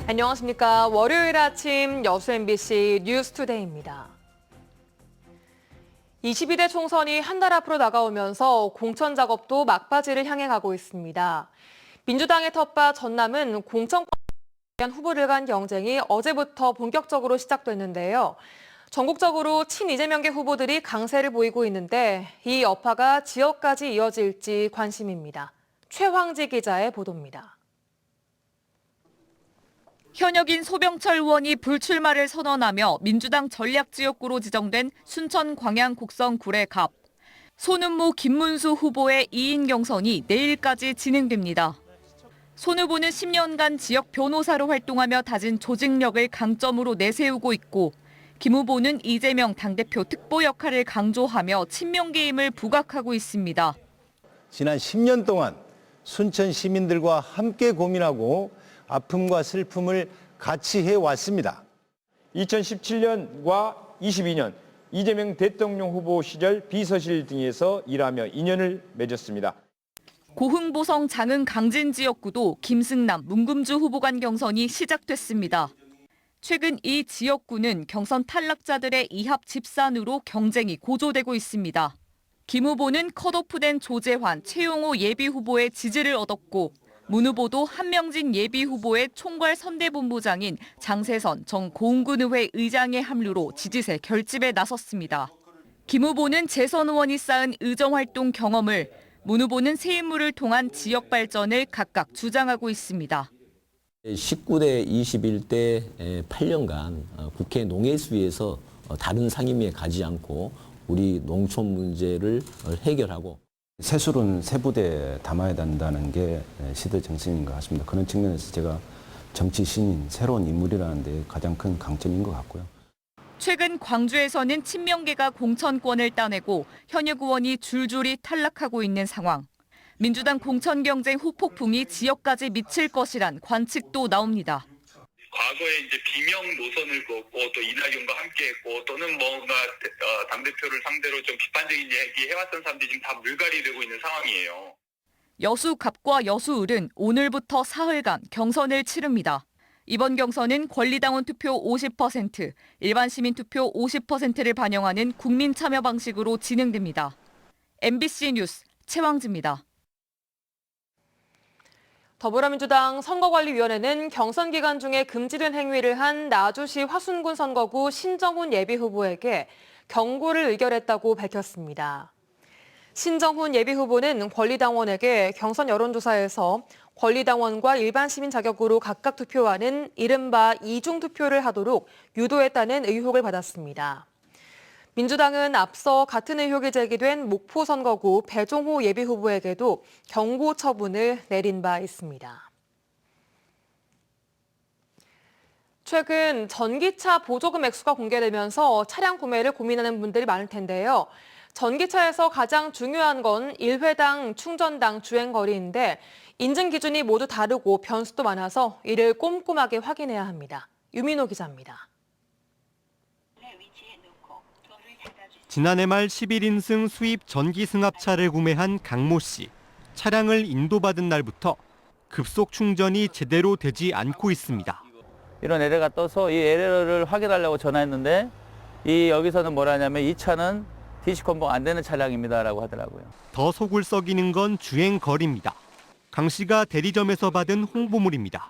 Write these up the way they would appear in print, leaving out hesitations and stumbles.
안녕하십니까. 월요일 아침 여수 MBC 뉴스투데이입니다. 22대 총선이 한 달 앞으로 다가오면서 공천 작업도 막바지를 향해 가고 있습니다. 민주당의 텃밭 전남은 공천권에 대한 후보들 간 경쟁이 어제부터 본격적으로 시작됐는데요. 전국적으로 친이재명계 후보들이 강세를 보이고 있는데 이 여파가 지역까지 이어질지 관심입니다. 최황지 기자의 보도입니다. 현역인 소병철 의원이 불출마를 선언하며 민주당 전략지역구로 지정된 순천 광양 곡성 구례갑. 손은모 김문수 후보의 2인 경선이 내일까지 진행됩니다. 손 후보는 10년간 지역 변호사로 활동하며 다진 조직력을 강점으로 내세우고 있고 김 후보는 이재명 당대표 특보 역할을 강조하며 친명계임을 부각하고 있습니다. 지난 10년 동안 순천 시민들과 함께 고민하고 아픔과 슬픔을 같이 해왔습니다. 2017년과 22년 이재명 대통령 후보 시절 비서실 등에서 일하며 인연을 맺었습니다. 고흥보성 장흥 강진 지역구도 김승남, 문금주 후보 간 경선이 시작됐습니다. 최근 이 지역구는 경선 탈락자들의 이합 집산으로 경쟁이 고조되고 있습니다. 김 후보는 컷오프된 조재환, 최용호 예비 후보의 지지를 얻었고 문 후보도 한명진 예비 후보의 총괄 선대본부장인 장세선 정 고흥군의회 의장의 합류로 지지세 결집에 나섰습니다. 김 후보는 재선 의원이 쌓은 의정활동 경험을, 문 후보는 새 인물을 통한 지역 발전을 각각 주장하고 있습니다. 19대 21대 8년간 국회 농해수위에서 다른 상임위에 가지 않고 우리 농촌 문제를 해결하고 세술은 세부대에 담아야 된다는 게 시대 정신인 것 같습니다. 그런 측면에서 제가 정치 신인, 새로운 인물이라는 데 가장 큰 강점인 것 같고요. 최근 광주에서는 친명계가 공천권을 따내고 현역 의원이 줄줄이 탈락하고 있는 상황. 민주당 공천 경쟁 후폭풍이 지역까지 미칠 것이란 관측도 나옵니다. 과거에 이제 비명 노선을 걷고 또 이낙연과 함께했고 또는 뭔가 당대표를 상대로 좀 비판적인 얘기 해왔던 사람들이 지금 다 물갈이 되고 있는 상황이에요. 여수 갑과 여수 을은 오늘부터 사흘간 경선을 치릅니다. 이번 경선은 권리당원 투표 50%, 일반 시민 투표 50%를 반영하는 국민 참여 방식으로 진행됩니다. MBC 뉴스 최황지입니다. 더불어민주당 선거관리위원회는 경선 기간 중에 금지된 행위를 한 나주시 화순군 선거구 신정훈 예비후보에게 경고를 의결했다고 밝혔습니다. 신정훈 예비후보는 권리당원에게 경선 여론조사에서 권리당원과 일반 시민 자격으로 각각 투표하는 이른바 이중투표를 하도록 유도했다는 의혹을 받았습니다. 민주당은 앞서 같은 의혹이 제기된 목포 선거구 배종호 예비후보에게도 경고 처분을 내린 바 있습니다. 최근 전기차 보조금 액수가 공개되면서 차량 구매를 고민하는 분들이 많을 텐데요. 전기차에서 가장 중요한 건 1회당 충전당 주행거리인데 인증 기준이 모두 다르고 변수도 많아서 이를 꼼꼼하게 확인해야 합니다. 유민호 기자입니다. 지난해 말 11인승 수입 전기 승합차를 구매한 강모 씨. 차량을 인도받은 날부터 급속 충전이 제대로 되지 않고 있습니다. 이런 에러가 떠서 이 에러를 확인하려고 전화했는데 여기서는 뭐라냐면 이 차는 DC 컨버가 안 되는 차량입니다라고 하더라고요. 더 속을 썩이는 건 주행 거리입니다. 강 씨가 대리점에서 받은 홍보물입니다.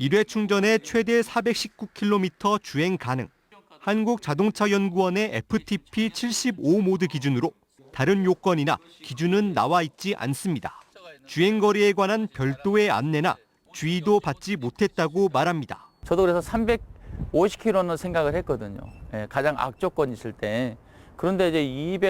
1회 충전에 최대 419km 주행 가능. 한국자동차연구원의 FTP 75 모드 기준으로 다른 요건이나 기준은 나와 있지 않습니다. 주행거리에 관한 별도의 안내나 주의도 받지 못했다고 말합니다. 저도 그래서 350km는 생각을 했거든요. 가장 악조건이 있을 때. 그런데 이제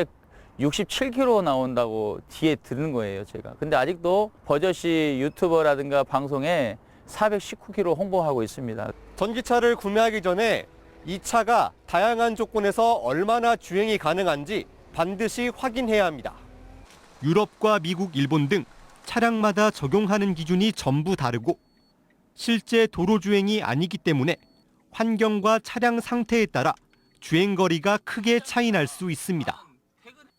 267km 나온다고 뒤에 들은 거예요, 제가. 근데 아직도 버젓이 유튜버라든가 방송에 419km 홍보하고 있습니다. 전기차를 구매하기 전에 이 차가 다양한 조건에서 얼마나 주행이 가능한지 반드시 확인해야 합니다. 유럽과 미국, 일본 등 차량마다 적용하는 기준이 전부 다르고 실제 도로 주행이 아니기 때문에 환경과 차량 상태에 따라 주행거리가 크게 차이 날 수 있습니다.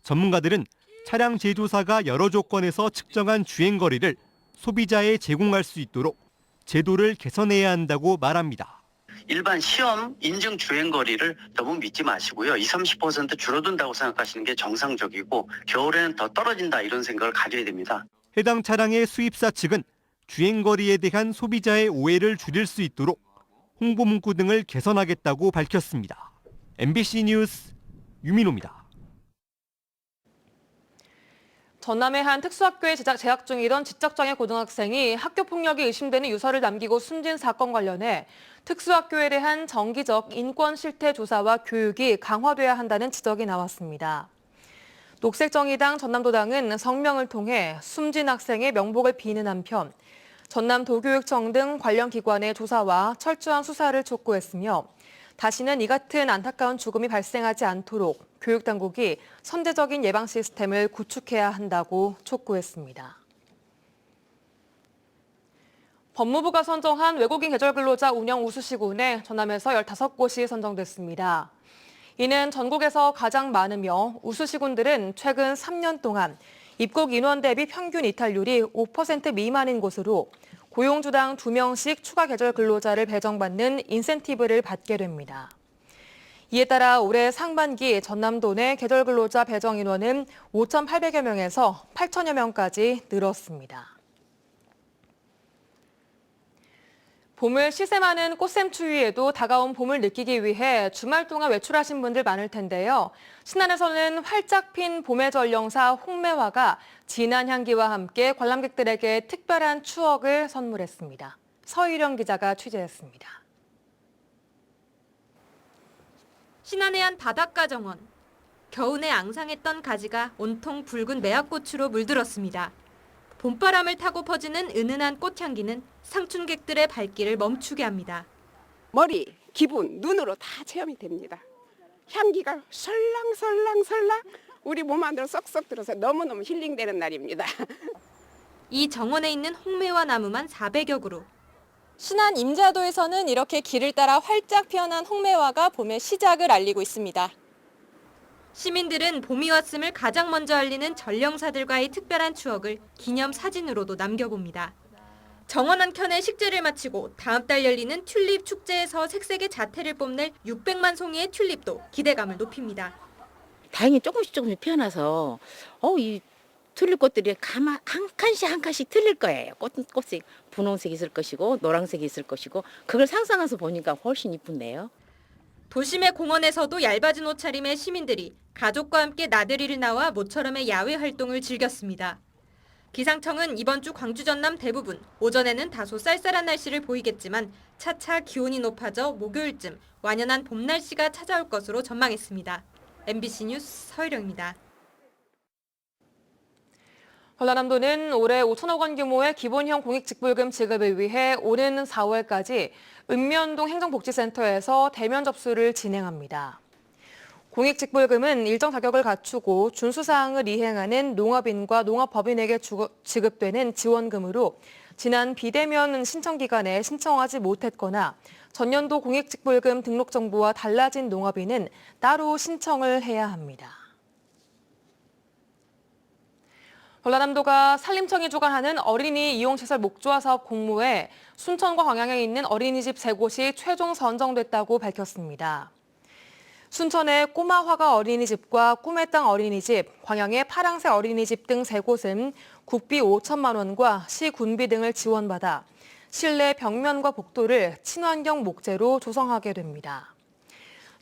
전문가들은 차량 제조사가 여러 조건에서 측정한 주행거리를 소비자에 제공할 수 있도록 제도를 개선해야 한다고 말합니다. 일반 시험 인증 주행거리를 너무 믿지 마시고요. 20-30% 줄어든다고 생각하시는 게 정상적이고 겨울에는 더 떨어진다 이런 생각을 가져야 됩니다. 해당 차량의 수입사 측은 주행거리에 대한 소비자의 오해를 줄일 수 있도록 홍보 문구 등을 개선하겠다고 밝혔습니다. MBC 뉴스 유민호입니다. 전남의 한 특수학교에 재학 중이던 지적장애 고등학생이 학교폭력이 의심되는 유서를 남기고 숨진 사건 관련해 특수학교에 대한 정기적 인권 실태 조사와 교육이 강화돼야 한다는 지적이 나왔습니다. 녹색정의당 전남도당은 성명을 통해 숨진 학생의 명복을 비는 한편 전남도교육청 등 관련 기관의 조사와 철저한 수사를 촉구했으며 다시는 이 같은 안타까운 죽음이 발생하지 않도록 교육당국이 선제적인 예방 시스템을 구축해야 한다고 촉구했습니다. 법무부가 선정한 외국인 계절 근로자 운영 우수시군에 전남에서 15곳이 선정됐습니다. 이는 전국에서 가장 많으며 우수시군들은 최근 3년 동안 입국 인원 대비 평균 이탈률이 5% 미만인 곳으로 고용주당 2명씩 추가 계절 근로자를 배정받는 인센티브를 받게 됩니다. 이에 따라 올해 상반기 전남도 내 계절 근로자 배정 인원은 5,800여 명에서 8,000여 명까지 늘었습니다. 봄을 시샘하는 꽃샘추위에도 다가온 봄을 느끼기 위해 주말 동안 외출하신 분들 많을 텐데요. 신안에서는 활짝 핀 봄의 전령사 홍매화가 진한 향기와 함께 관람객들에게 특별한 추억을 선물했습니다. 서희령 기자가 취재했습니다. 신안의 한 바닷가 정원. 겨우내 앙상했던 가지가 온통 붉은 매화꽃으로 물들었습니다. 봄바람을 타고 퍼지는 은은한 꽃향기는 상춘객들의 발길을 멈추게 합니다. 머리, 기분, 눈으로 다 체험이 됩니다. 향기가 설랑설랑설랑 우리 몸 안으로 쏙쏙 들어서 너무너무 힐링되는 날입니다. 이 정원에 있는 홍매화 나무만 400여 그루. 신안 임자도에서는 이렇게 길을 따라 활짝 피어난 홍매화가 봄의 시작을 알리고 있습니다. 시민들은 봄이 왔음을 가장 먼저 알리는 전령사들과의 특별한 추억을 기념 사진으로도 남겨봅니다. 정원 한켠에 식재를 마치고 다음 달 열리는 튤립 축제에서 색색의 자태를 뽐낼 600만 송이의 튤립도 기대감을 높입니다. 다행히 조금씩 피어나서 이 튤립꽃들이 한 칸씩 한 칸씩 틀릴 거예요. 꽃이 분홍색이 있을 것이고 노란색이 있을 것이고 그걸 상상해서 보니까 훨씬 이쁜데요. 도심의 공원에서도 얇아진 옷차림의 시민들이 가족과 함께 나들이를 나와 모처럼의 야외 활동을 즐겼습니다. 기상청은 이번 주 광주 전남 대부분 오전에는 다소 쌀쌀한 날씨를 보이겠지만 차차 기온이 높아져 목요일쯤 완연한 봄 날씨가 찾아올 것으로 전망했습니다. MBC 뉴스 서희령입니다. 전라남도는 올해 5천억 원 규모의 기본형 공익직불금 지급을 위해 오는 4월까지 읍면동 행정복지센터에서 대면 접수를 진행합니다. 공익직불금은 일정 자격을 갖추고 준수사항을 이행하는 농업인과 농업법인에게 지급되는 지원금으로 지난 비대면 신청 기간에 신청하지 못했거나 전년도 공익직불금 등록 정보와 달라진 농업인은 따로 신청을 해야 합니다. 전라남도가 산림청이 주관하는 어린이 이용시설 목조화 사업 공모에 순천과 광양에 있는 어린이집 3곳이 최종 선정됐다고 밝혔습니다. 순천의 꼬마화가 어린이집과 꿈의 땅 어린이집, 광양의 파랑새 어린이집 등 3곳은 국비 5천만 원과 시 군비 등을 지원받아 실내 벽면과 복도를 친환경 목재로 조성하게 됩니다.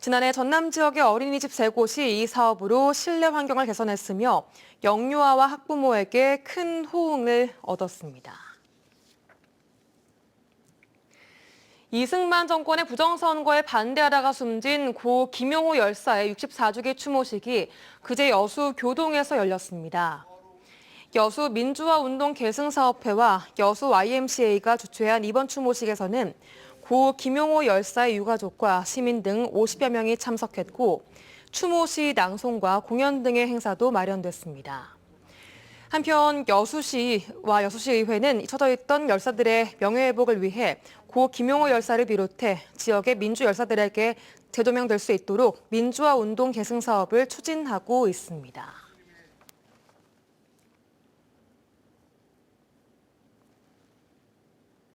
지난해 전남 지역의 어린이집 3곳이 이 사업으로 실내 환경을 개선했으며 영유아와 학부모에게 큰 호응을 얻었습니다. 이승만 정권의 부정선거에 반대하다가 숨진 고 김용호 열사의 64주기 추모식이 그제 여수 교동에서 열렸습니다. 여수 민주화운동 계승사업회와 여수 YMCA가 주최한 이번 추모식에서는 고 김용호 열사의 유가족과 시민 등 50여 명이 참석했고 추모시 낭송과 공연 등의 행사도 마련됐습니다. 한편 여수시와 여수시의회는 잊혀져 있던 열사들의 명예회복을 위해 고 김용호 열사를 비롯해 지역의 민주 열사들에게 재조명될 수 있도록 민주화운동 계승 사업을 추진하고 있습니다.